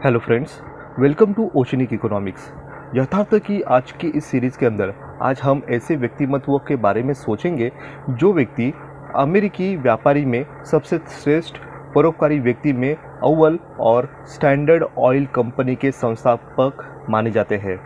Hello friends, welcome to oceanic economics. यथार्थ कि आज की इस सीरीज़ के अंदर आज हम ऐसे व्यक्तिमत्वों के बारे में सोचेंगे जो व्यक्ति अमेरिकी व्यापारी में सबसे श्रेष्ठ, परोपकारी व्यक्ति में अव्वल और स्टैंडर्ड ऑयल कंपनी के संस्थापक माने जाते हैं।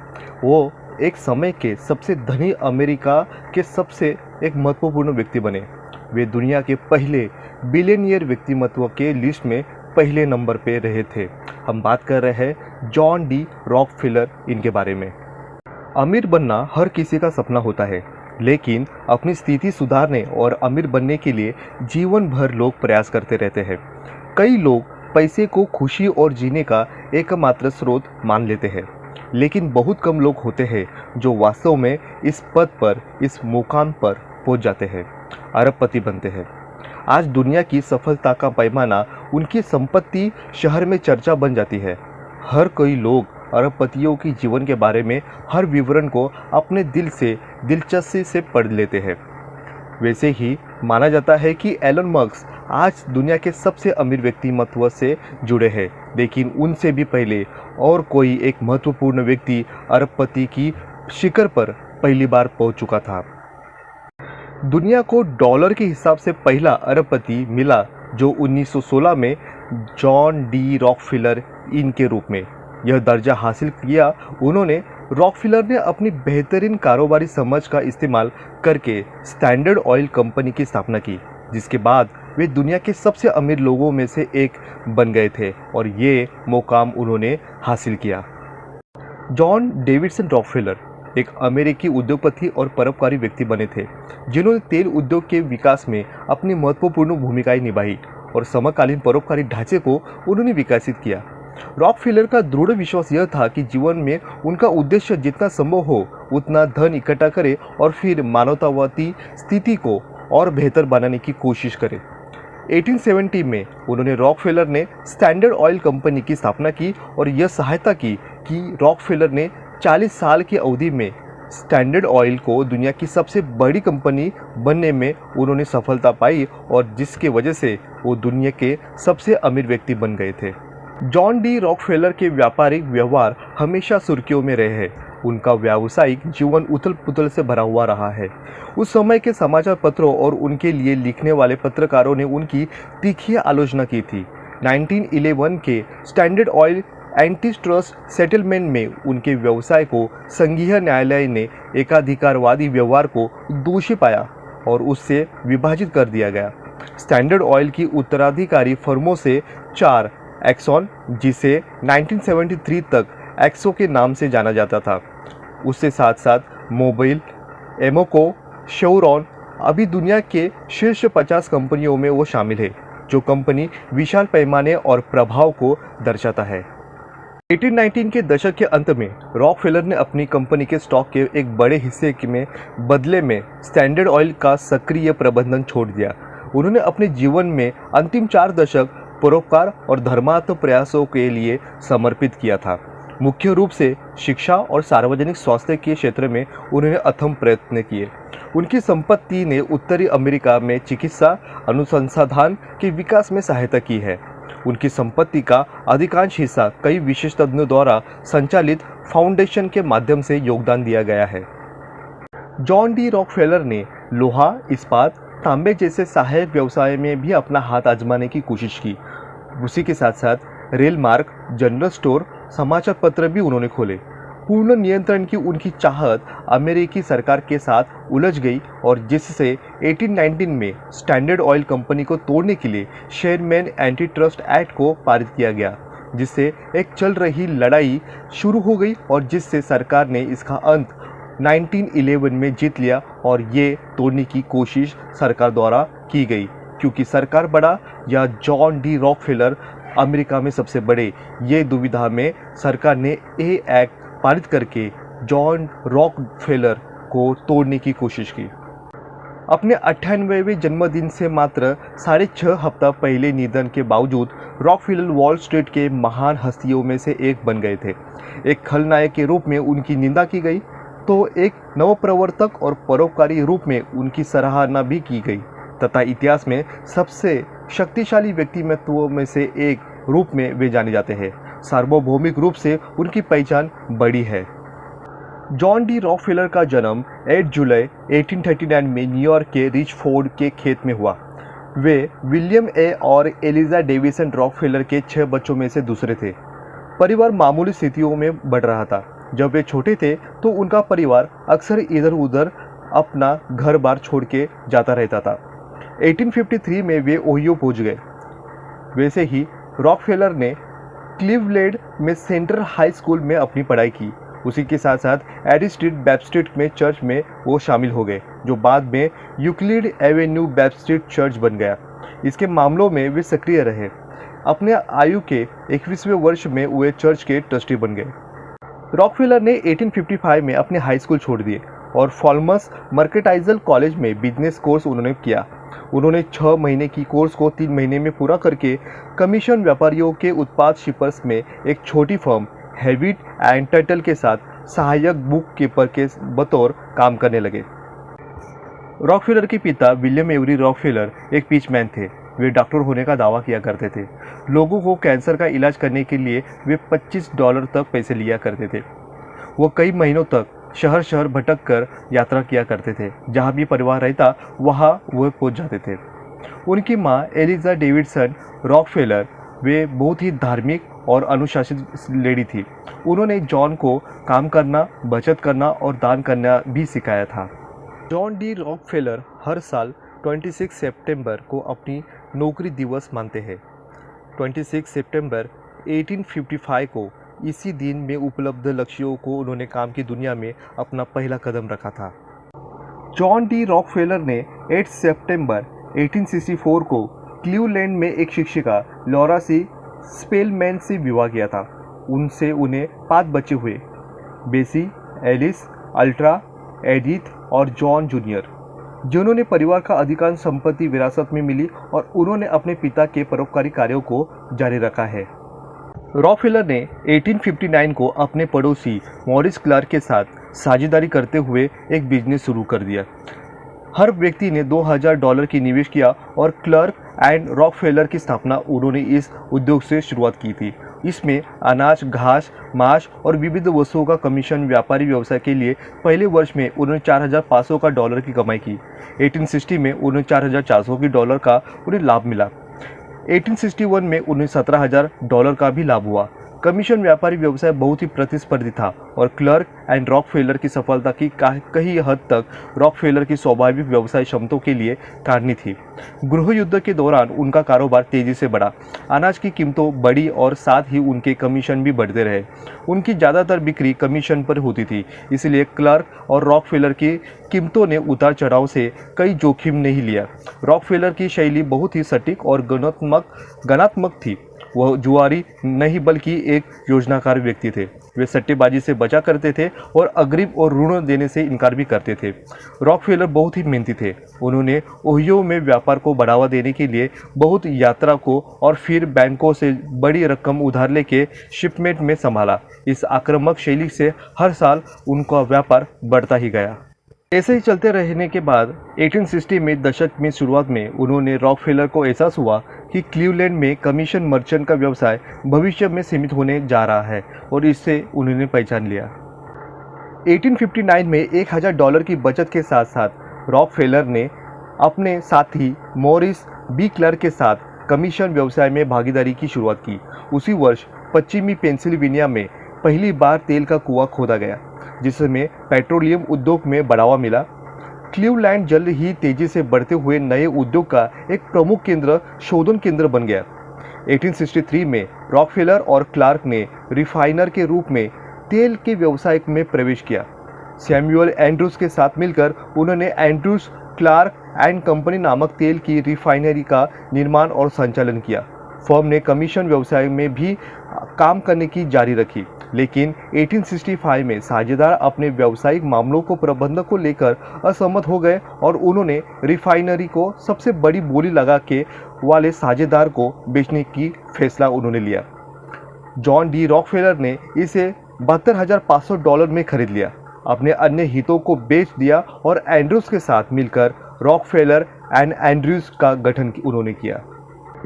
वो एक समय के सबसे धनी अमेरिका के सबसे एक महत्वपूर्ण व्यक्ति बने। वे दुनिया के पहले बिलियनियर व्यक्तिमत्व के लिस्ट में पहले नंबर पे रहे थे। हम बात कर रहे हैं जॉन डी रॉकफेलर इनके बारे में। अमीर बनना हर किसी का सपना होता है, लेकिन अपनी स्थिति सुधारने और अमीर बनने के लिए जीवन भर लोग प्रयास करते रहते हैं। कई लोग पैसे को खुशी और जीने का एकमात्र स्रोत मान लेते हैं, लेकिन बहुत कम लोग होते हैं जो वास्तव में इस पद पर, इस मुकाम पर पहुंच जाते हैं, अरबपति बनते हैं। आज दुनिया की सफलता का पैमाना उनकी संपत्ति शहर में चर्चा बन जाती है। हर कोई लोग अरबपतियों की जीवन के बारे में हर विवरण को अपने दिल से दिलचस्पी से पढ़ लेते हैं। वैसे ही माना जाता है कि एलन मस्क आज दुनिया के सबसे अमीर व्यक्तिमत्व से जुड़े हैं, लेकिन उनसे भी पहले और कोई एक महत्वपूर्ण व्यक्ति अरबपति की शिखर पर पहली बार पहुंच चुका था। दुनिया को डॉलर के हिसाब से पहला अरबपति मिला, जो 1916 में जॉन डी रॉकफेलर इनके रूप में यह दर्जा हासिल किया। उन्होंने रॉकफेलर ने अपनी बेहतरीन कारोबारी समझ का इस्तेमाल करके स्टैंडर्ड ऑयल कंपनी की स्थापना की, जिसके बाद वे दुनिया के सबसे अमीर लोगों में से एक बन गए थे और ये मुकाम उन्होंने हासिल किया। जॉन डेविडसन रॉकफेलर एक अमेरिकी उद्योगपति और परोपकारी व्यक्ति बने थे, जिन्होंने तेल उद्योग के विकास में अपनी महत्वपूर्ण भूमिकाएं निभाई और समकालीन परोपकारी ढांचे को उन्होंने विकसित किया। रॉकफेलर का दृढ़ विश्वास यह था कि जीवन में उनका उद्देश्य जितना संभव हो उतना धन इकट्ठा करे और फिर मानवतावादी स्थिति को और बेहतर बनाने की कोशिश करे। 1870 में उन्होंने रॉकफेलर ने स्टैंडर्ड ऑयल कंपनी की स्थापना की और यह सहायता की कि रॉकफेलर ने 40 साल की अवधि में स्टैंडर्ड ऑयल को दुनिया की सबसे बड़ी कंपनी बनने में उन्होंने सफलता पाई और जिसके वजह से वो दुनिया के सबसे अमीर व्यक्ति बन गए थे। जॉन डी रॉकफेलर के व्यापारिक व्यवहार हमेशा सुर्खियों में रहे हैं। उनका व्यावसायिक जीवन उथल पुथल से भरा हुआ रहा है। उस समय के समाचार पत्रों और उनके लिए लिखने वाले पत्रकारों ने उनकी तीखी आलोचना की थी। 1911 के standard oil anti trust settlement में उनके व्यवसाय को संघीय न्यायालय ने एकाधिकारवादी व्यवहार को दोषी पाया और उससे विभाजित कर दिया गया। स्टैंडर्ड ऑयल की उत्तराधिकारी फर्मों से 4 एक्सॉन, जिसे 1973 तक एक्सो के नाम से जाना जाता था, उससे साथ साथ मोबिल, एमोको, शेवरॉन, अभी दुनिया के शीर्ष 50 कंपनियों में वो शामिल है, जो कंपनी विशाल पैमाने और प्रभाव को दर्शाता है। 1819 के दशक के अंत में रॉकफेलर ने अपनी कंपनी के स्टॉक के एक बड़े हिस्से में बदले में स्टैंडर्ड ऑयल का सक्रिय प्रबंधन छोड़ दिया। उन्होंने अपने जीवन में अंतिम 4 दशक परोपकार और धर्मार्थ प्रयासों के लिए समर्पित किया था। मुख्य रूप से शिक्षा और सार्वजनिक स्वास्थ्य के क्षेत्र में उन्होंने अथम प्रयत्न किए। उनकी संपत्ति ने उत्तरी अमेरिका में चिकित्सा अनुसंधान के विकास में सहायता की है। उनकी संपत्ति का अधिकांश हिस्सा कई विशेषज्ञों द्वारा संचालित फाउंडेशन के माध्यम से योगदान दिया गया है। जॉन डी रॉकफेलर ने लोहा, इस्पात, तांबे जैसे सहायक व्यवसाय में भी अपना हाथ आजमाने की कोशिश की। उसी के साथ साथ रेल मार्ग, जनरल स्टोर, समाचार पत्र भी उन्होंने खोले। पूर्ण नियंत्रण की उनकी चाहत अमेरिकी सरकार के साथ उलझ गई और जिससे 1819 में स्टैंडर्ड ऑयल कंपनी को तोड़ने के लिए शेरमैन एंटी ट्रस्ट एक्ट को पारित किया गया, जिससे एक चल रही लड़ाई शुरू हो गई और जिससे सरकार ने इसका अंत 1911 में जीत लिया और ये तोड़ने की कोशिश सरकार द्वारा की गई, क्योंकि सरकार बड़ा या जॉन डी रॉकफेलर अमेरिका में सबसे बड़े, ये दुविधा में सरकार ने ये एक्ट पारित करके जॉन रॉकफेलर को तोड़ने की कोशिश की। अपने 98वें जन्मदिन से मात्र 6.5 हफ्ता पहले निधन के बावजूद रॉकफेलर वॉल स्ट्रीट के महान हस्तियों में से एक बन गए थे। एक खलनायक के रूप में उनकी निंदा की गई तो एक नवप्रवर्तक और परोपकारी रूप में उनकी सराहना भी की गई तथा इतिहास में सबसे शक्तिशाली व्यक्तित्वों में से एक रूप में वे जाने जाते हैं। सार्वभौमिक रूप से उनकी पहचान बढ़ी है। जॉन डी रॉकफेलर का जन्म 8 जुलाई 1839 में न्यूयॉर्क के रिचफोर्ड के खेत में हुआ। वे विलियम ए और एलिजा डेविसन रॉकफेलर के 6 बच्चों में से दूसरे थे। परिवार मामूली स्थितियों में बढ़ रहा था। जब वे छोटे थे तो उनका परिवार अक्सर इधर उधर अपना घर बार छोड़ के जाता रहता था। 1853 में वे ओहियो पहुंच गए। वैसे ही रॉकफेलर ने क्लीवलैंड में सेंट्रल हाई स्कूल में अपनी पढ़ाई की। उसी के साथ साथ एडी स्ट्रीट बैप्टिस्ट में चर्च में वो शामिल हो गए, जो बाद में यूक्लिड एवेन्यू बैप्टिस्ट चर्च बन गया। इसके मामलों में वे सक्रिय रहे। अपने आयु के 21वें वर्ष में वे चर्च के ट्रस्टी बन गए। रॉकफेलर ने 1855 में अपने हाई स्कूल छोड़ दिए और फॉल्मस मर्केंटाइल कॉलेज में बिजनेस कोर्स उन्होंने किया। उन्होंने 6 महीने की कोर्स को 3 महीने में पूरा करके कमीशन व्यापारियों के उत्पाद शिपर्स में एक छोटी फर्म हैविट एंड टटल के साथ सहायक बुक कीपर के बतौर काम करने लगे। रॉकफेलर के पिता विलियम एवरी रॉकफेलर एक पिचमैन थे। वे डॉक्टर होने का दावा किया करते थे। लोगों को कैंसर का इलाज करने के लिए वे $25 तक पैसे लिया करते थे। वो कई महीनों तक शहर शहर भटक कर यात्रा किया करते थे। जहाँ भी परिवार रहता वहाँ वो पहुँच जाते थे। उनकी माँ एलिजा डेविडसन रॉकफेलर वे बहुत ही धार्मिक और अनुशासित लेडी थी। उन्होंने जॉन को काम करना, बचत करना और दान करना भी सिखाया था। जॉन डी रॉकफेलर हर साल 26 सितंबर को अपनी नौकरी दिवस मानते हैं। 26 सितंबर 1855 को इसी दिन में उपलब्ध लक्ष्यों को उन्होंने काम की दुनिया में अपना पहला कदम रखा था। जॉन डी रॉकफेलर ने 8 सितंबर 1864 को क्लीवलैंड में एक शिक्षिका लॉरा सी स्पेलमैन से विवाह किया था। उनसे उन्हें 5 बच्चे हुए, बेसी, एलिस, अल्ट्रा, एडिथ और जॉन जूनियर, जिन्होंने परिवार का अधिकांश संपत्ति विरासत में मिली और उन्होंने अपने पिता के परोपकारी कार्यों को जारी रखा है। रॉकफेलर ने 1859 को अपने पड़ोसी मॉरिस क्लार्क के साथ साझेदारी करते हुए एक बिजनेस शुरू कर दिया। हर व्यक्ति ने $2000 की निवेश किया और क्लार्क एंड रॉकफेलर की स्थापना उन्होंने इस उद्योग से शुरुआत की थी। इसमें अनाज, घास, मांस और विविध वस्तुओं का कमीशन व्यापारी व्यवसाय के लिए पहले वर्ष में उन्होंने $4500 की कमाई की। 1860 में उन्हें $4400 का उन्हें लाभ मिला। 1861 में उन्हें $17000 का भी लाभ हुआ। कमीशन व्यापारी व्यवसाय बहुत ही प्रतिस्पर्धी था और क्लार्क एंड रॉकफेलर की सफलता की कई हद तक रॉकफेलर की स्वाभाविक व्यवसाय क्षमताओं के लिए कारणी थी। गृह युद्ध के दौरान उनका कारोबार तेजी से बढ़ा, अनाज की कीमतों बढ़ी और साथ ही उनके कमीशन भी बढ़ते रहे। उनकी ज़्यादातर बिक्री कमीशन पर होती थी, इसलिए क्लार्क और रॉकफेलर की कीमतों ने उतार चढ़ाव से कई जोखिम नहीं लिया। रॉकफेलर की शैली बहुत ही सटीक और गणनात्मक थी। वह जुआरी नहीं बल्कि एक योजनाकार व्यक्ति थे। वे सट्टेबाजी से बचा करते थे और अग्रिम और ऋण देने से इनकार भी करते थे। रॉकफेलर बहुत ही मेहनती थे। उन्होंने ओहियो में व्यापार को बढ़ावा देने के लिए बहुत यात्रा को और फिर बैंकों से बड़ी रकम उधार लेके शिपमेंट में संभाला। इस आक्रामक शैली से हर साल उनका व्यापार बढ़ता ही गया। ऐसे ही चलते रहने के बाद 1860 में दशक में शुरुआत में उन्होंने रॉकफेलर को एहसास हुआ कि क्लीवलैंड में कमीशन मर्चेंट का व्यवसाय भविष्य में सीमित होने जा रहा है और इससे उन्होंने पहचान लिया। 1859 में $1000 की बचत के साथ साथ रॉकफेलर ने अपने साथी मॉरिस बी क्लार्क के साथ कमीशन व्यवसाय में भागीदारी की शुरुआत की। उसी वर्ष पश्चिमी पेंसिल्वेनिया में पहली बार तेल का कुआं खोदा गया, जिसमें पेट्रोलियम उद्योग में बढ़ावा मिला। क्लीवलैंड जल्द ही तेजी से बढ़ते हुए नए उद्योग का एक प्रमुख शोधन केंद्र बन गया। 1863 में रॉकफेलर और क्लार्क ने रिफाइनर के रूप में तेल के व्यवसाय में प्रवेश किया। सैमुअल एंड्रूज के साथ मिलकर उन्होंने एंड्रूज क्लार्क एंड कंपनी नामक तेल की रिफाइनरी का निर्माण और संचालन किया। फर्म ने कमीशन व्यवसाय में भी काम करने की जारी रखी, लेकिन 1865 में साझेदार अपने व्यावसायिक मामलों को प्रबंधक को लेकर असहमत हो गए और उन्होंने रिफाइनरी को सबसे बड़ी बोली लगा के वाले साझेदार को बेचने की फैसला उन्होंने लिया। जॉन डी रॉकफेलर ने इसे $72,500 में खरीद लिया, अपने अन्य हितों को बेच दिया और एंड्रूज के साथ मिलकर रॉकफेलर एंड एंड्रूज का गठन उन्होंने किया।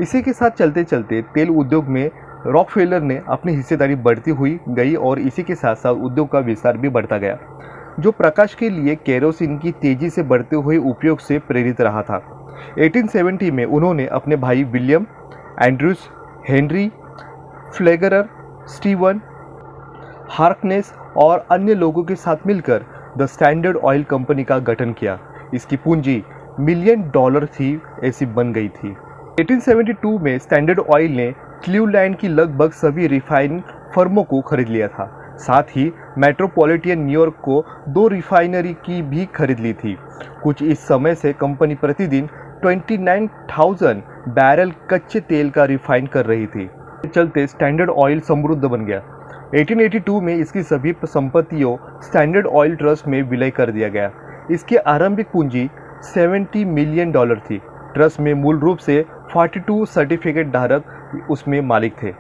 इसी के साथ चलते चलते तेल उद्योग में रॉकफेलर ने अपनी हिस्सेदारी बढ़ती हुई गई और इसी के साथ साथ उद्योग का विस्तार भी बढ़ता गया, जो प्रकाश के लिए केरोसिन की तेजी से बढ़ते हुए उपयोग से प्रेरित रहा था। 1870 में उन्होंने अपने भाई William, Andrews, Henry Flagler, Steven Harkness और अन्य लोगों के साथ मिलकर द स्टैंडर्ड ऑयल कंपनी का गठन किया। इसकी पूंजी $1 मिलियन थी, ऐसी बन गई थी। 1872 में स्टैंडर्ड ऑयल ने क्लीवलैंड की लगभग सभी रिफाइनिंग फर्मों को खरीद लिया था। साथ ही मेट्रोपॉलिटन न्यूयॉर्क को 2 रिफाइनरी की भी खरीद ली थी। कुछ इस समय से कंपनी प्रतिदिन 29,000 बैरल कच्चे तेल का रिफाइन कर रही थी। चलते स्टैंडर्ड ऑयल समृद्ध बन गया। 1882 में इसकी सभी संपत्तियों स्टैंडर्ड ऑयल ट्रस्ट में विलय कर दिया गया। इसकी आरंभिक पूंजी $70 मिलियन थी। ट्रस्ट में मूल रूप से 42 सर्टिफिकेट धारक उसमें मालिक थे।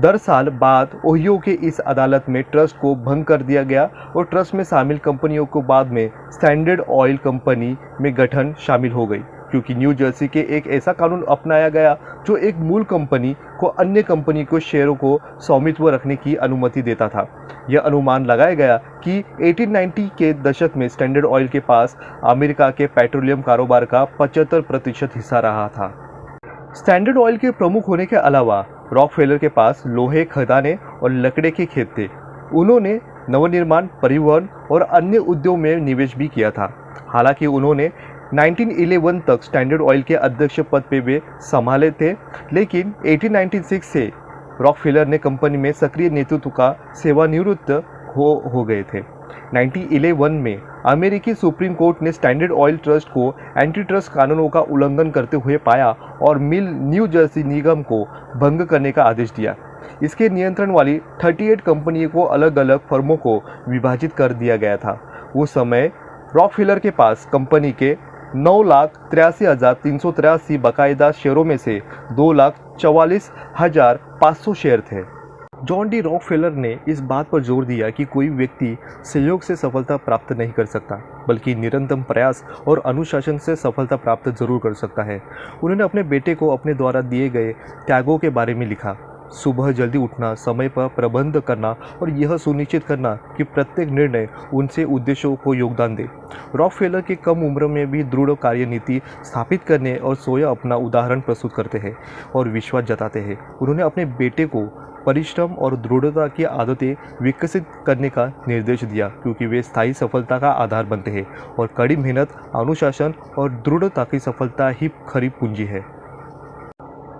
10 साल बाद ओहियो के इस अदालत में ट्रस्ट को भंग कर दिया गया और ट्रस्ट में शामिल कंपनियों को बाद में स्टैंडर्ड ऑयल कंपनी में गठन शामिल हो गई, क्योंकि न्यू जर्सी के एक ऐसा कानून अपनाया गया जो एक मूल कंपनी को अन्य कंपनी को शेयरों को स्वामित्व रखने की अनुमति देता था। यह अनुमान लगाया गया कि 1890 के दशक में स्टैंडर्ड ऑयल के पास अमेरिका के पेट्रोलियम कारोबार का 75% हिस्सा रहा था। स्टैंडर्ड ऑयल के प्रमुख होने के अलावा रॉकफेलर के पास लोहे, खदानें और लकड़े के खेत थे। उन्होंने नवनिर्माण, परिवहन और अन्य उद्योग में निवेश भी किया था। हालांकि उन्होंने 1911 तक स्टैंडर्ड ऑयल के अध्यक्ष पद पे वे संभाले थे, लेकिन 1896 से रॉकफेलर ने कंपनी में सक्रिय नेतृत्व का सेवानिवृत्त हो गए थे। 1911 में अमेरिकी सुप्रीम कोर्ट ने स्टैंडर्ड ऑयल ट्रस्ट को एंटी ट्रस्ट कानूनों का उल्लंघन करते हुए पाया और मिल न्यू जर्सी निगम को भंग करने का आदेश दिया। इसके नियंत्रण वाली 38 कंपनियों को अलग अलग फर्मों को विभाजित कर दिया गया था। उस समय रॉकफेलर के पास कंपनी के 9,83,383 बाकायदा शेयरों में से 2,44,500 शेयर थे। जॉन डी रॉकफेलर ने इस बात पर जोर दिया कि कोई व्यक्ति सहयोग से सफलता प्राप्त नहीं कर सकता, बल्कि निरंतर प्रयास और अनुशासन से सफलता प्राप्त जरूर कर सकता है। उन्होंने अपने बेटे को अपने द्वारा दिए गए त्यागों के बारे में लिखा। सुबह जल्दी उठना, समय पर प्रबंध करना और यह सुनिश्चित करना कि प्रत्येक निर्णय उनसे उद्देश्यों को योगदान दे। रॉकफेलर की कम उम्र में भी दृढ़ कार्यनीति स्थापित करने और स्वयं अपना उदाहरण प्रस्तुत करते हैं और विश्वास जताते हैं। उन्होंने अपने बेटे को परिश्रम और दृढ़ता की आदतें विकसित करने का निर्देश दिया, क्योंकि वे स्थायी सफलता का आधार बनते हैं और कड़ी मेहनत, अनुशासन और दृढ़ता की सफलता ही खरी पूंजी है।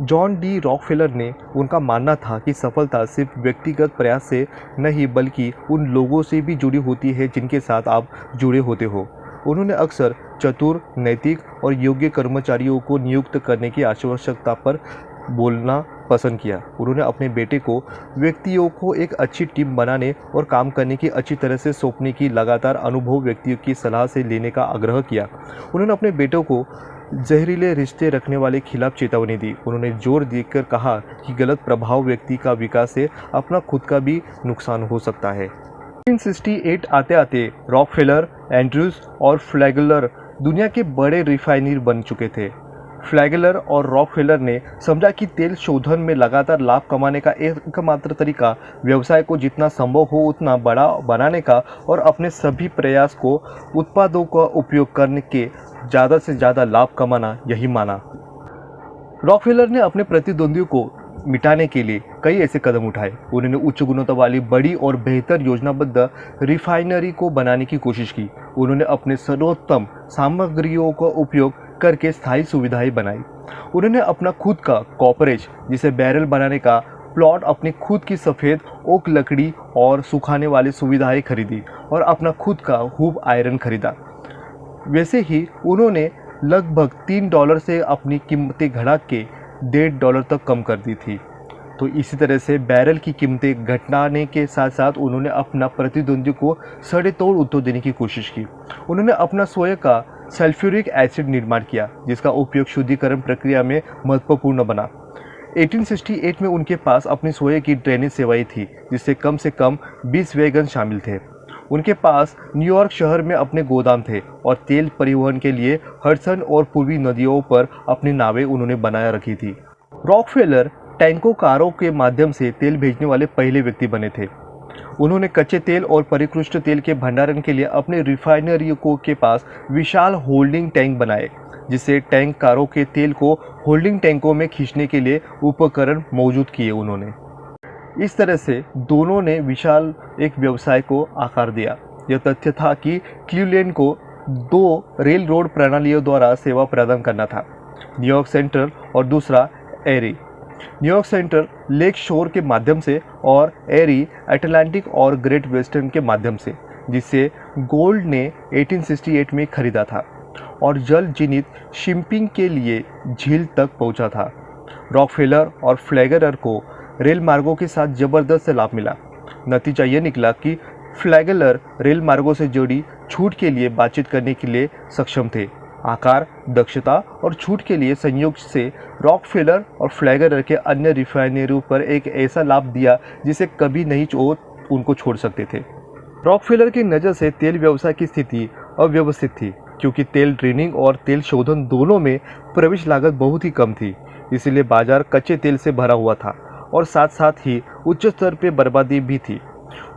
जॉन डी रॉकफेलर ने उनका मानना था कि सफलता सिर्फ व्यक्तिगत प्रयास से नहीं बल्कि उन लोगों से भी जुड़ी होती है जिनके साथ आप जुड़े होते हो। उन्होंने अक्सर चतुर, नैतिक और योग्य कर्मचारियों को नियुक्त करने की आवश्यकता पर बोलना पसंद किया। उन्होंने अपने बेटे को व्यक्तियों को एक अच्छी टीम बनाने और काम करने की अच्छी तरह से सौंपने की लगातार अनुभव व्यक्तियों की सलाह से लेने का आग्रह किया। उन्होंने अपने बेटों को जहरीले रिश्ते रखने वाले खिलाफ चेतावनी दी। उन्होंने जोर देकर कहा कि गलत प्रभाव व्यक्ति का विकास से अपना खुद का भी नुकसान हो सकता है। 1968 आते आते रॉकफेलर, एंड्रूज और फ्लैगलर दुनिया के बड़े रिफाइनर बन चुके थे। फ्लैगलर और रॉकफेलर ने समझा कि तेल शोधन में लगातार लाभ कमाने का एकमात्र तरीका व्यवसाय को जितना संभव हो उतना बड़ा बनाने का और अपने सभी प्रयास को उत्पादों का उपयोग करने के ज़्यादा से ज़्यादा लाभ कमाना यही माना। रॉकफेलर ने अपने प्रतिद्वंदियों को मिटाने के लिए कई ऐसे कदम उठाए। उन्होंने उच्च गुणवत्ता वाली बड़ी और बेहतर योजनाबद्ध रिफाइनरी को बनाने की कोशिश की। उन्होंने अपने सर्वोत्तम सामग्रियों का उपयोग करके स्थायी सुविधाएं बनाई। उन्होंने अपना खुद का कॉपरेज, जिसे बैरल बनाने का प्लॉट, अपनी खुद की सफ़ेद ओक लकड़ी और सुखाने वाली सुविधाएं खरीदी और अपना खुद का हुब आयरन खरीदा। वैसे ही उन्होंने लगभग $3 से अपनी कीमतें घटा के $1.5 तक कम कर दी थी। तो इसी तरह से बैरल की कीमतें घटाने के साथ साथ उन्होंने अपना प्रतिद्वंदी को सड़े तोड़ उत्तर देने की कोशिश की। उन्होंने अपना स्वयं का सल्फ्यूरिक एसिड निर्माण किया, जिसका उपयोग शुद्धिकरण प्रक्रिया में महत्वपूर्ण बना। 1868 में उनके पास अपनी स्वयं की ड्रेनेज सेवाएं थी, जिससे कम से कम 20 वैगन शामिल थे। उनके पास न्यूयॉर्क शहर में अपने गोदाम थे और तेल परिवहन के लिए हडसन और पूर्वी नदियों पर अपनी नावें उन्होंने बनाया रखी थी। रॉकफेलर टैंकों कारों के माध्यम से तेल भेजने वाले पहले व्यक्ति बने थे। उन्होंने कच्चे तेल और परिष्कृत तेल के भंडारण के लिए अपने रिफाइनरियों के पास विशाल होल्डिंग टैंक बनाए, जिससे टैंक कारों के तेल को होल्डिंग टैंकों में खींचने के लिए उपकरण मौजूद किए उन्होंने। इस तरह से दोनों ने विशाल एक व्यवसाय को आकार दिया। यह तथ्य था कि क्लीवलैंड को 2 रेल रोड प्रणालियों द्वारा सेवा प्रदान करना था, न्यूयॉर्क सेंट्रल और दूसरा एरी। न्यूयॉर्क सेंट्रल लेक शोर के माध्यम से और एरी अटलांटिक और ग्रेट वेस्टर्न के माध्यम से, जिसे गोल्ड ने 1868 में खरीदा था और जल जीनित शिपिंग के लिए झील तक पहुंचा था। रॉकफेलर और फ्लैगरर को रेल मार्गों के साथ जबरदस्त लाभ मिला। नतीजा यह निकला कि फ्लैगलर रेल मार्गों से जुड़ी छूट के लिए बातचीत करने के लिए सक्षम थे। आकार, दक्षता और छूट के लिए संयोग से रॉकफेलर और फ्लैगरर के अन्य रिफाइनरियों पर एक ऐसा लाभ दिया जिसे कभी नहीं उनको छोड़ सकते थे। रॉकफेलर की नज़र से तेल व्यवसाय की स्थिति अव्यवस्थित थी, क्योंकि तेल ड्रेनिंग और तेल शोधन दोनों में प्रवेश लागत बहुत ही कम थी। इसलिए बाजार कच्चे तेल से भरा हुआ था और साथ साथ ही उच्च स्तर पर बर्बादी भी थी।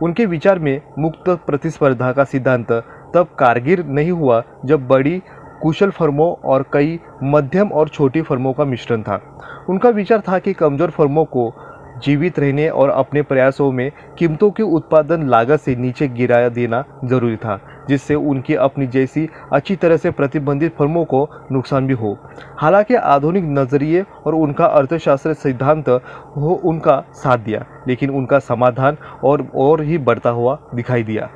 उनके विचार में मुक्त प्रतिस्पर्धा का सिद्धांत तब कारगर नहीं हुआ जब बड़ी कुशल फर्मों और कई मध्यम और छोटी फर्मों का मिश्रण था। उनका विचार था कि कमज़ोर फर्मों को जीवित रहने और अपने प्रयासों में कीमतों की उत्पादन लागत से नीचे गिरा देना जरूरी था, जिससे उनकी अपनी जैसी अच्छी तरह से प्रतिबंधित फर्मों को नुकसान भी हो। हालांकि आधुनिक नज़रिए और उनका अर्थशास्त्र सिद्धांत हो उनका साथ दिया, लेकिन उनका समाधान और ही बढ़ता हुआ दिखाई दिया।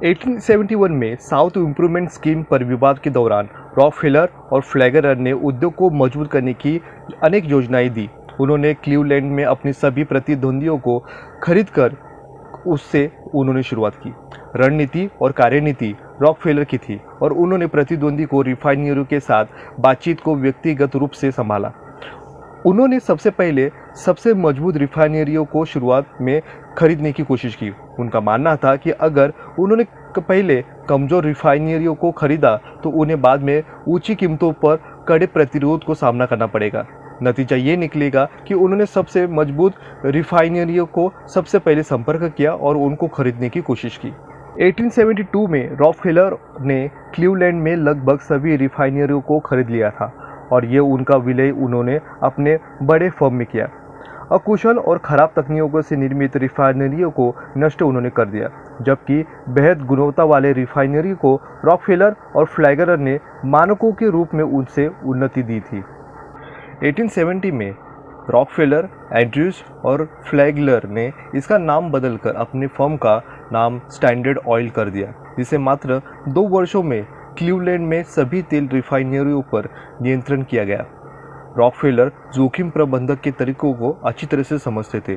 1871 में साउथ इम्प्रूवमेंट स्कीम पर विवाद के दौरान रॉकफेलर और फ्लैगरर ने उद्योग को मजबूत करने की अनेक योजनाएं दी। उन्होंने क्लीवलैंड में अपने सभी प्रतिद्वंदियों को खरीदकर उससे उन्होंने शुरुआत की। रणनीति और कार्यनीति रॉकफेलर की थी और उन्होंने प्रतिद्वंदी को रिफाइनरियों के साथ बातचीत को व्यक्तिगत रूप से संभाला। उन्होंने सबसे पहले सबसे मजबूत रिफाइनरियों को शुरुआत में खरीदने की कोशिश की। उनका मानना था कि अगर उन्होंने पहले कमज़ोर रिफाइनरियों को खरीदा तो उन्हें बाद में ऊंची कीमतों पर कड़े प्रतिरोध को सामना करना पड़ेगा। नतीजा ये निकलेगा कि उन्होंने सबसे मजबूत रिफाइनरियों को सबसे पहले संपर्क किया और उनको खरीदने की कोशिश की। 1872 में रॉकफेलर ने क्लीवलैंड में लगभग सभी रिफाइनरियों को खरीद लिया था और ये उनका विलय उन्होंने अपने बड़े फर्म में किया। अकुशल और ख़राब तकनीकों से निर्मित रिफाइनरियों को नष्ट उन्होंने कर दिया, जबकि बेहद गुणवत्ता वाले रिफाइनरी को रॉकफेलर और फ्लैगरर ने मानकों के रूप में उनसे उन्नति दी थी। 1870 में रॉकफेलर, एंड्रयूज और फ्लैगलर ने इसका नाम बदलकर अपने फर्म का नाम स्टैंडर्ड ऑयल कर दिया, जिसे मात्र 2 वर्षों में क्लीवलैंड में सभी तेल रिफाइनरियों पर नियंत्रण किया गया। रॉकफेलर जोखिम प्रबंधक के तरीकों को अच्छी तरह से समझते थे,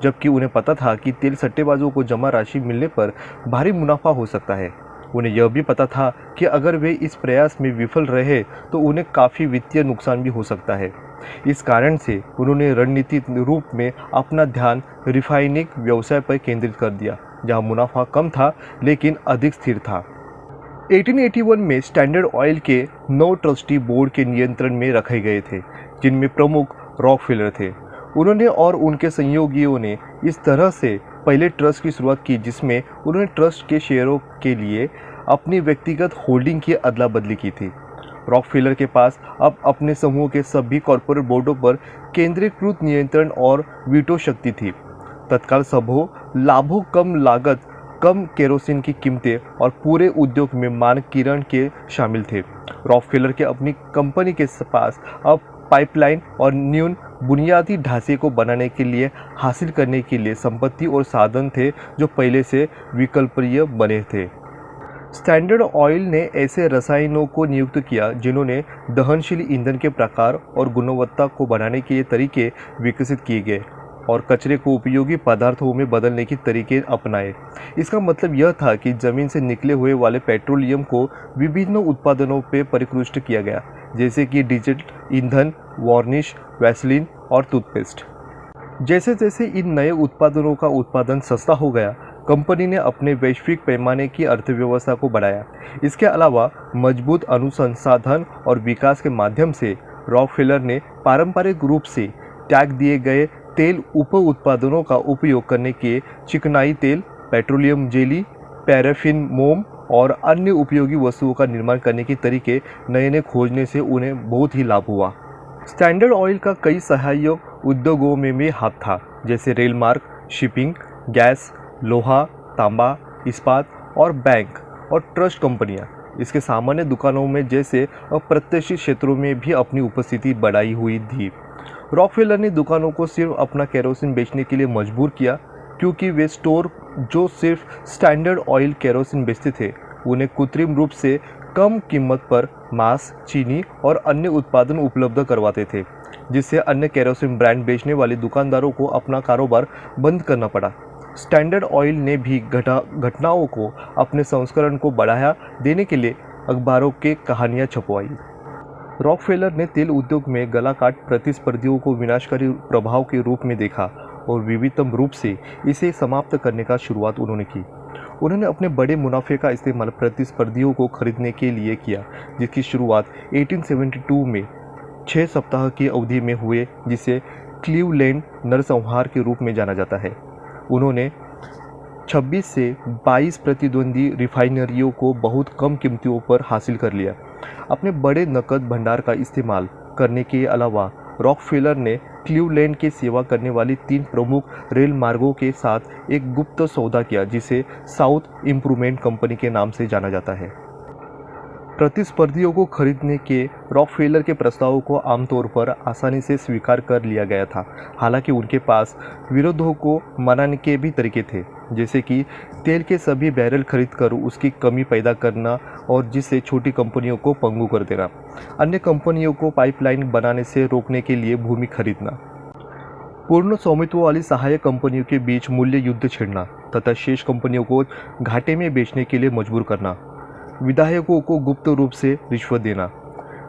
जबकि उन्हें पता था कि तेल सट्टेबाजों को जमा राशि मिलने पर भारी मुनाफा हो सकता है। उन्हें यह भी पता था कि अगर वे इस प्रयास में विफल रहे तो उन्हें काफ़ी वित्तीय नुकसान भी हो सकता है। इस कारण से उन्होंने रणनीतिक रूप में अपना ध्यान रिफाइनिंग व्यवसाय पर केंद्रित कर दिया, जहां मुनाफा कम था लेकिन अधिक स्थिर था। 1881 में स्टैंडर्ड ऑयल के 9 ट्रस्टी बोर्ड के नियंत्रण में रखे गए थे, जिनमें प्रमुख रॉकफेलर थे। उन्होंने और उनके सहयोगियों ने इस तरह से पहले ट्रस्ट की शुरुआत की, जिसमें उन्होंने ट्रस्ट के शेयरों के लिए अपनी व्यक्तिगत होल्डिंग की अदला बदली की थी। रॉकफेलर के पास अब अपने समूह के सभी कॉरपोरेट बोर्डों पर केंद्रीकृत नियंत्रण और वीटो शक्ति थी। तत्काल सबों लाभों, कम लागत, कम केरोसिन की कीमतें और पूरे उद्योग में मानकीकरण के शामिल थे। रॉकफेलर के अपनी कंपनी के पास अब पाइपलाइन और न्यून बुनियादी ढांचे को बनाने के लिए हासिल करने के लिए संपत्ति और साधन थे जो पहले से विकल्पनीय बने थे। स्टैंडर्ड ऑयल ने ऐसे रसायनों को नियुक्त किया जिन्होंने दहनशील ईंधन के प्रकार और गुणवत्ता को बढ़ाने के तरीके विकसित किए गए और कचरे को उपयोगी पदार्थों में बदलने के तरीके अपनाए। इसका मतलब यह था कि जमीन से निकले हुए वाले पेट्रोलियम को विभिन्न उत्पादनों पर परिष्कृत किया गया, जैसे कि डीजल ईंधन, वार्निश, वैसलीन और टूथपेस्ट। जैसे जैसे इन नए उत्पादनों का उत्पादन सस्ता हो गया, कंपनी ने अपने वैश्विक पैमाने की अर्थव्यवस्था को बढ़ाया। इसके अलावा मजबूत अनुसंधान और विकास के माध्यम से रॉकफेलर ने पारंपरिक रूप से त्याग दिए गए तेल उप उत्पादनों का उपयोग करने के चिकनाई तेल, पेट्रोलियम जेली, पैराफिन मोम और अन्य उपयोगी वस्तुओं का निर्माण करने के तरीके नए नए खोजने से उन्हें बहुत ही लाभ हुआ। स्टैंडर्ड ऑयल का कई सहायक उद्योगों में भी हाथ था, जैसे रेल मार्ग, शिपिंग, गैस, लोहा, तांबा, इस्पात और बैंक और ट्रस्ट कंपनियां इसके सामान्य दुकानों में जैसे अप्रत्याशित क्षेत्रों में भी अपनी उपस्थिति बढ़ाई हुई थी। रॉकफेलर ने दुकानों को सिर्फ अपना केरोसिन बेचने के लिए मजबूर किया, क्योंकि वे स्टोर जो सिर्फ स्टैंडर्ड ऑयल केरोसिन बेचते थे उन्हें कृत्रिम रूप से कम कीमत पर मांस, चीनी और अन्य उत्पादन उपलब्ध करवाते थे, जिससे अन्य केरोसिन ब्रांड बेचने वाले दुकानदारों को अपना कारोबार बंद करना पड़ा। स्टैंडर्ड ऑयल ने भी घटनाओं को अपने संस्करण को बढ़ाया देने के लिए अखबारों के कहानियां छपवाई। रॉकफेलर ने तेल उद्योग में गला काट प्रतिस्पर्धियों को विनाशकारी प्रभाव के रूप में देखा और विविधतम रूप से इसे समाप्त करने का शुरुआत उन्होंने की। उन्होंने अपने बड़े मुनाफे का इस्तेमाल प्रतिस्पर्धियों को खरीदने के लिए किया, जिसकी शुरुआत 1872 में 6 सप्ताह की अवधि में हुए, जिसे क्लीवलैंड नरसंहार के रूप में जाना जाता है। उन्होंने 26 से 22 प्रतिद्वंदी रिफाइनरियों को बहुत कम कीमतों पर हासिल कर लिया। अपने बड़े नकद भंडार का इस्तेमाल करने के अलावा रॉकफेलर ने क्लीवलैंड की सेवा करने वाली 3 प्रमुख रेल मार्गों के साथ एक गुप्त सौदा किया, जिसे साउथ इंप्रूवमेंट कंपनी के नाम से जाना जाता है। प्रतिस्पर्धियों को खरीदने के रॉकफेलर के प्रस्तावों को आमतौर पर आसानी से स्वीकार कर लिया गया था। हालांकि उनके पास विरोधों को मनाने के भी तरीके थे, जैसे कि तेल के सभी बैरल खरीदकर उसकी कमी पैदा करना और जिससे छोटी कंपनियों को पंगु कर देना, अन्य कंपनियों को पाइपलाइन बनाने से रोकने के लिए भूमि खरीदना, पूर्ण स्वामित्व वाली सहायक कंपनियों के बीच मूल्य युद्ध छेड़ना तथा शेष कंपनियों को घाटे में बेचने के लिए मजबूर करना, विधायकों को गुप्त रूप से रिश्वत देना,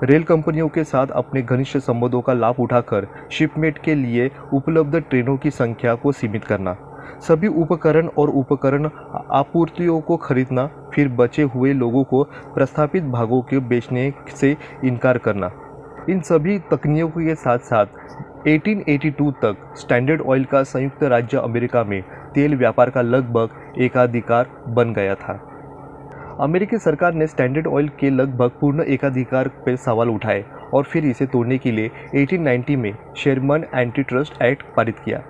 रेल कंपनियों के साथ अपने घनिष्ठ संबंधों का लाभ उठाकर शिपमेंट के लिए उपलब्ध ट्रेनों की संख्या को सीमित करना, सभी उपकरण आपूर्तियों को खरीदना, फिर बचे हुए लोगों को प्रस्तावित भागों के बेचने से इनकार करना। इन सभी तकनीकों के साथ साथ 1882 तक स्टैंडर्ड ऑयल का संयुक्त राज्य अमेरिका में तेल व्यापार का लगभग एकाधिकार बन गया था। अमेरिकी सरकार ने स्टैंडर्ड ऑयल के लगभग पूर्ण एकाधिकार पर सवाल उठाए और फिर इसे तोड़ने के लिए 1890 में शेरमन एंटी ट्रस्ट एक्ट पारित किया।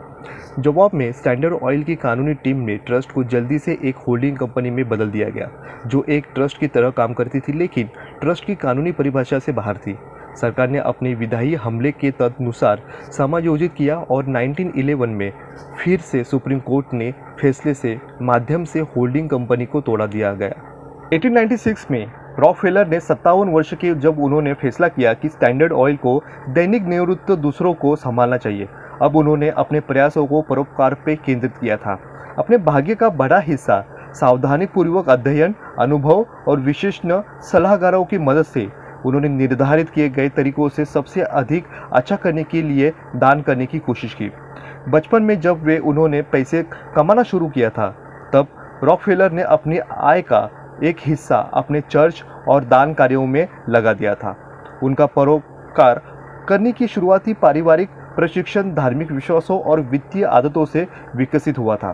जवाब में स्टैंडर्ड ऑयल की कानूनी टीम ने ट्रस्ट को जल्दी से एक होल्डिंग कंपनी में बदल दिया गया, जो एक ट्रस्ट की तरह काम करती थी, लेकिन ट्रस्ट की कानूनी परिभाषा से बाहर थी। सरकार ने अपने विधायी हमले के तदनुसार समायोजित किया और 1911 में फिर से सुप्रीम कोर्ट ने फैसले से माध्यम से होल्डिंग कंपनी को तोड़ा दिया गया। 1896 में रॉकफेलर ने 57 वर्ष के जब उन्होंने फैसला किया कि स्टैंडर्ड ऑयल को दैनिक निवृत्त दूसरों को संभालना चाहिए। अब उन्होंने अपने प्रयासों को परोपकार पर केंद्रित किया था। अपने भाग्य का बड़ा हिस्सा सावधानीपूर्वक अध्ययन, अनुभव और विशेषज्ञ सलाहकारों की मदद से उन्होंने निर्धारित किए गए तरीकों से सबसे अधिक अच्छा करने के लिए दान करने की कोशिश की। बचपन में जब उन्होंने पैसे कमाना शुरू किया था, तब रॉकफेलर ने अपनी आय का एक हिस्सा अपने चर्च और दान कार्यों में लगा दिया था। उनका परोपकार करने की शुरुआती पारिवारिक प्रशिक्षण धार्मिक विश्वासों और वित्तीय आदतों से विकसित हुआ था।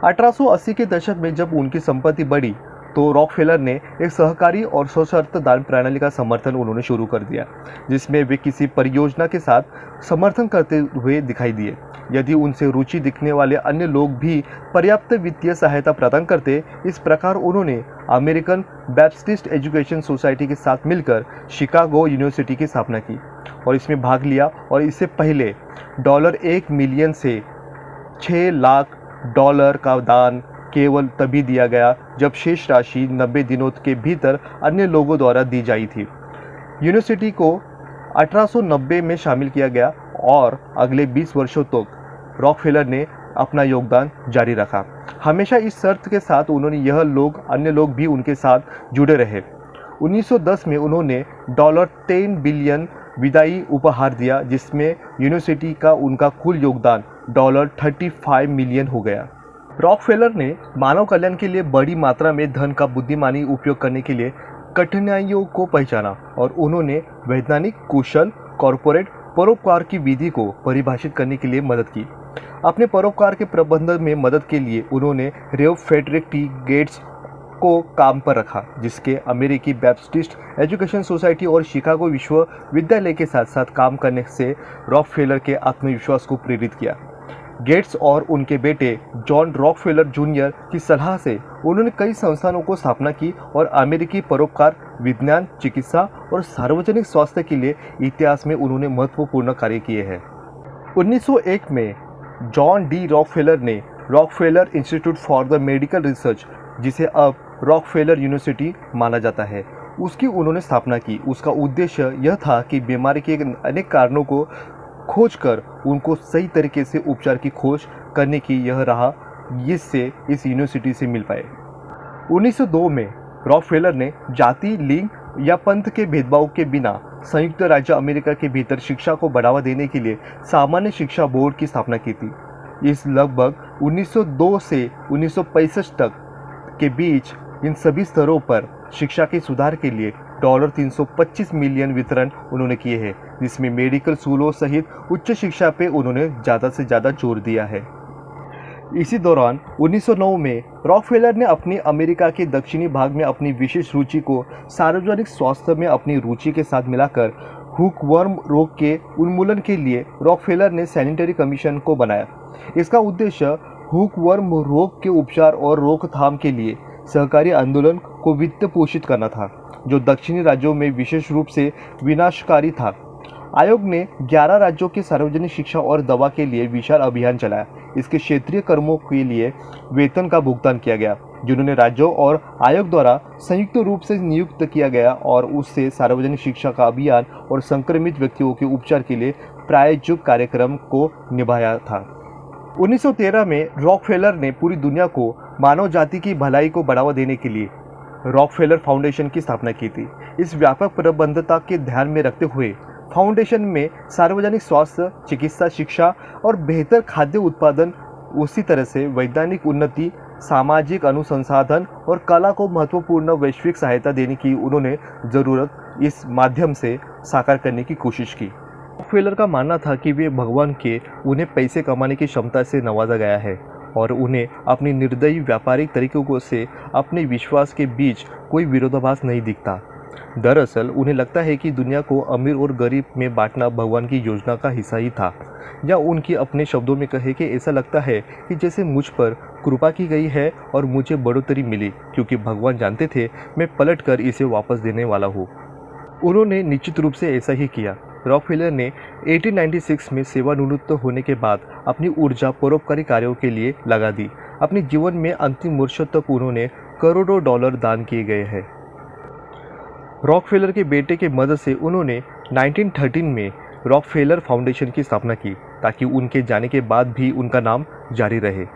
1880 के दशक में जब उनकी संपत्ति बढ़ी, तो रॉकफेलर ने एक सहकारी और सशर्त दान प्रणाली का समर्थन उन्होंने शुरू कर दिया, जिसमें वे किसी परियोजना के साथ समर्थन करते हुए दिखाई दिए। यदि उनसे रुचि दिखने वाले अन्य लोग भी पर्याप्त वित्तीय सहायता प्रदान करते, इस प्रकार उन्होंने अमेरिकन बैप्टिस्ट एजुकेशन सोसाइटी के साथ मिलकर शिकागो यूनिवर्सिटी की स्थापना की और इसमें भाग लिया। और इससे पहले $1 मिलियन से $6 लाख का दान केवल तभी दिया गया जब शेष राशि 90 दिनों के भीतर अन्य लोगों द्वारा दी जाई थी। यूनिवर्सिटी को 1890 में शामिल किया गया और अगले 20 वर्षों तक रॉकफेलर ने अपना योगदान जारी रखा। हमेशा इस शर्त के साथ उन्होंने अन्य लोग भी उनके साथ जुड़े रहे। 1910 में उन्होंने $10 बिलियन विदाई उपहार दिया, जिसमें यूनिवर्सिटी का उनका कुल योगदान $35 मिलियन हो गया। रॉकफेलर ने मानव कल्याण के लिए बड़ी मात्रा में धन का बुद्धिमानी उपयोग करने के लिए कठिनाइयों को पहचाना और उन्होंने वैज्ञानिक, कुशल, कॉरपोरेट परोपकार की विधि को परिभाषित करने के लिए मदद की। अपने परोपकार के प्रबंधन में मदद के लिए उन्होंने रेव फ्रेडरिक टी गेट्स को काम पर रखा, जिसके अमेरिकी बैप्टिस्ट एजुकेशन सोसाइटी और शिकागो विश्वविद्यालय के साथ साथ काम करने से रॉकफेलर के आत्मविश्वास को प्रेरित किया। गेट्स और उनके बेटे जॉन रॉकफेलर जूनियर की सलाह से उन्होंने कई संस्थानों को स्थापना की और अमेरिकी परोपकार, विज्ञान, चिकित्सा और सार्वजनिक स्वास्थ्य के लिए इतिहास में उन्होंने महत्वपूर्ण कार्य किए हैं। 1901 में जॉन डी रॉकफेलर ने Rockefeller institute for the medical research, जिसे अब रॉकफेलर यूनिवर्सिटी माना जाता है, उसकी उन्होंने स्थापना की। उसका उद्देश्य यह था कि बीमारी के अनेक कारणों को खोज कर उनको सही तरीके से उपचार की खोज करने की यह राह जिससे इस यूनिवर्सिटी से मिल पाए। 1902 में रॉकफेलर ने जाति, लिंग या पंथ के भेदभाव के बिना संयुक्त राज्य अमेरिका के भीतर शिक्षा को बढ़ावा देने के लिए सामान्य शिक्षा बोर्ड की स्थापना की थी। इस लगभग 1902 से 1965 तक के बीच इन सभी स्तरों पर शिक्षा के सुधार के लिए $325 मिलियन वितरण उन्होंने किए हैं, जिसमें मेडिकल स्कूलों सहित उच्च शिक्षा पे उन्होंने ज़्यादा से ज़्यादा जोर दिया है। इसी दौरान 1909 में रॉकफेलर ने अपनी अमेरिका के दक्षिणी भाग में अपनी विशेष रुचि को सार्वजनिक स्वास्थ्य में अपनी रुचि के साथ मिलाकर हुकवर्म रोग के उन्मूलन के लिए रॉकफेलर ने सैनिटरी कमीशन को बनाया। इसका उद्देश्य हुकवर्म रोग के उपचार और रोकथाम के लिए सहकारी आंदोलन को वित्त पोषित करना था, जो दक्षिणी राज्यों में विशेष रूप से विनाशकारी था। आयोग ने 11 राज्यों के सार्वजनिक शिक्षा और दवा के लिए विशाल अभियान चलाया। इसके क्षेत्रीय कर्मों के लिए वेतन का भुगतान किया गया, जिन्होंने राज्यों और आयोग द्वारा संयुक्त रूप से नियुक्त किया गया, और उससे सार्वजनिक शिक्षा का अभियान और संक्रमित व्यक्तियों के उपचार के लिए प्रायोजित कार्यक्रम को निभाया था। 1913 में रॉकफेलर ने पूरी दुनिया को मानव जाति की भलाई को बढ़ावा देने के लिए रॉकफेलर फाउंडेशन की स्थापना की थी। इस व्यापक प्रबंधता के ध्यान में रखते हुए फाउंडेशन में सार्वजनिक स्वास्थ्य, चिकित्सा, शिक्षा और बेहतर खाद्य उत्पादन, उसी तरह से वैज्ञानिक उन्नति, सामाजिक अनुसंधान और कला को महत्वपूर्ण वैश्विक सहायता देने की उन्होंने ज़रूरत इस माध्यम से साकार करने की कोशिश की। रॉकफेलर का मानना था कि वे भगवान के उन्हें पैसे कमाने की क्षमता से नवाजा गया है और उन्हें अपनी निर्दयी व्यापारिक तरीकों से अपने विश्वास के बीच कोई विरोधाभास नहीं दिखता। दरअसल उन्हें लगता है कि दुनिया को अमीर और गरीब में बांटना भगवान की योजना का हिस्सा ही था, या उनकी अपने शब्दों में कहे कि ऐसा लगता है कि जैसे मुझ पर कृपा की गई है और मुझे बढ़ोतरी मिली, क्योंकि भगवान जानते थे मैं पलटकर इसे वापस देने वाला हूँ। उन्होंने निश्चित रूप से ऐसा ही किया। रॉकफेलर ने 1896 में सेवानिवृत्त होने के बाद अपनी ऊर्जा परोपकारी कार्यों के लिए लगा दी। अपने जीवन में अंतिम वर्षों तक उन्होंने करोड़ों डॉलर दान किए गए हैं। रॉकफेलर के बेटे के मदद से उन्होंने 1913 में रॉकफेलर फाउंडेशन की स्थापना की, ताकि उनके जाने के बाद भी उनका नाम जारी रहे।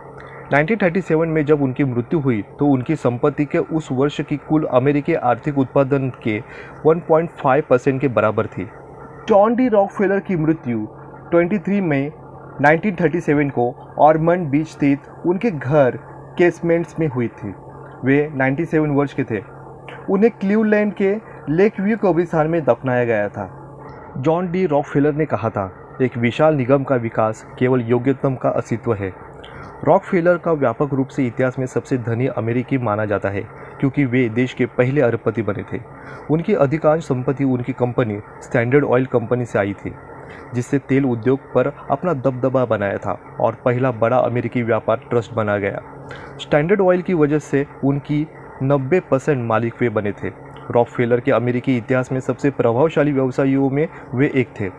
1937 में जब उनकी मृत्यु हुई तो उनकी संपत्ति के उस वर्ष की कुल अमेरिकी आर्थिक उत्पादन के 1.5% के बराबर थी। जॉन डी रॉकफेलर की मृत्यु 23 मई 1937 को ऑर्मंड बीच स्थित उनके घर केसमेंट्स में हुई थी। वे 97 वर्ष के थे। उन्हें क्लीवलैंड के लेक व्यू कब्रिस्तान में दफनाया गया था। जॉन डी रॉकफेलर ने कहा था, एक विशाल निगम का विकास केवल योग्यतम का अस्तित्व है। रॉकफेलर का व्यापक रूप से इतिहास में सबसे धनी अमेरिकी माना जाता है, क्योंकि वे देश के पहले अरबपति बने थे। उनकी अधिकांश संपत्ति उनकी कंपनी स्टैंडर्ड ऑयल कंपनी से आई थी, जिससे तेल उद्योग पर अपना दबदबा बनाया था और पहला बड़ा अमेरिकी व्यापार ट्रस्ट बना गया। स्टैंडर्ड ऑयल की वजह से उनकी 90% मालिक वे बने थे। रॉकफेलर के अमेरिकी इतिहास में सबसे प्रभावशाली व्यवसायियों में वे एक थे।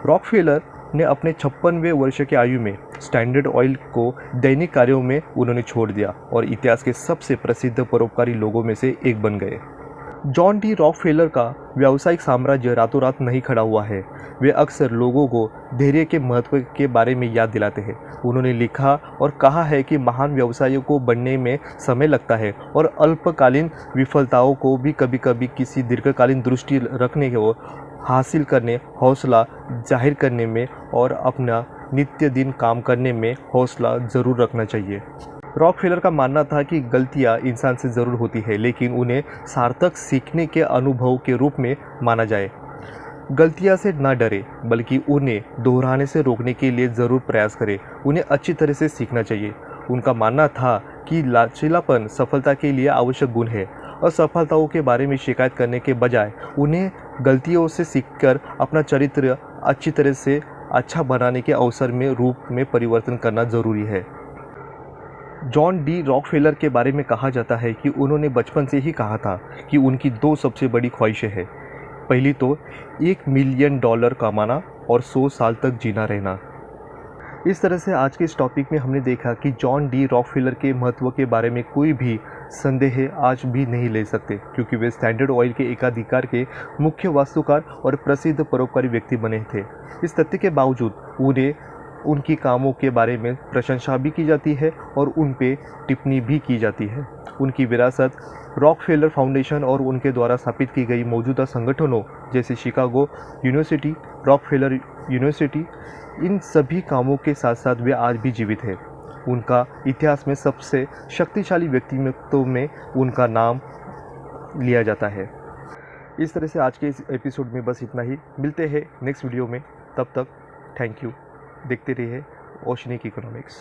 रॉकफेलर ने अपने 56वें वर्ष की आयु में स्टैंडर्ड ऑयल को दैनिक कार्यों में उन्होंने छोड़ दिया और इतिहास के सबसे प्रसिद्ध परोपकारी लोगों में से एक बन गए। जॉन डी रॉकफेलर का व्यावसायिक साम्राज्य रातों रात नहीं खड़ा हुआ है। वे अक्सर लोगों को धैर्य के महत्व के बारे में याद दिलाते हैं। उन्होंने लिखा और कहा है कि महान व्यवसायों को बनने में समय लगता है और अल्पकालीन विफलताओं को भी कभी कभी किसी दीर्घकालीन दृष्टि रखने को हासिल करने, हौसला जाहिर करने में और अपना नित्य दिन काम करने में हौसला ज़रूर रखना चाहिए। रॉकफेलर का मानना था कि गलतियां इंसान से ज़रूर होती है, लेकिन उन्हें सार्थक सीखने के अनुभव के रूप में माना जाए। गलतियां से ना डरे, बल्कि उन्हें दोहराने से रोकने के लिए ज़रूर प्रयास करें। उन्हें अच्छी तरह से सीखना चाहिए। उनका मानना था कि लचीलापन सफलता के लिए आवश्यक गुण है। असफलताओं के बारे में शिकायत करने के बजाय उन्हें गलतियों से सीखकर अपना चरित्र अच्छी तरह से अच्छा बनाने के अवसर में रूप में परिवर्तन करना ज़रूरी है। जॉन डी रॉकफेलर के बारे में कहा जाता है कि उन्होंने बचपन से ही कहा था कि उनकी 2 सबसे बड़ी ख्वाहिशें हैं। पहली तो $1 मिलियन कमाना और 100 साल तक जीना रहना। इस तरह से आज के इस टॉपिक में हमने देखा कि जॉन डी रॉकफेलर के महत्व के बारे में कोई भी संदेह आज भी नहीं ले सकते, क्योंकि वे स्टैंडर्ड ऑयल के एकाधिकार के मुख्य वास्तुकार और प्रसिद्ध परोपकारी व्यक्ति बने थे। इस तथ्य के बावजूद उन्हें उनकी कामों के बारे में प्रशंसा भी की जाती है और उन पे टिप्पणी भी की जाती है। उनकी विरासत, रॉकफेलर फाउंडेशन और उनके द्वारा स्थापित की गई मौजूदा संगठनों जैसे शिकागो यूनिवर्सिटी, रॉकफेलर यूनिवर्सिटी, इन सभी कामों के साथ साथ वे आज भी जीवित है। उनका इतिहास में सबसे शक्तिशाली व्यक्तित्वों में उनका नाम लिया जाता है। इस तरह से आज के इस एपिसोड में बस इतना ही। मिलते हैं नेक्स्ट वीडियो में, तब तक थैंक यू। देखते रहिए ओशनिक इकोनॉमिक्स।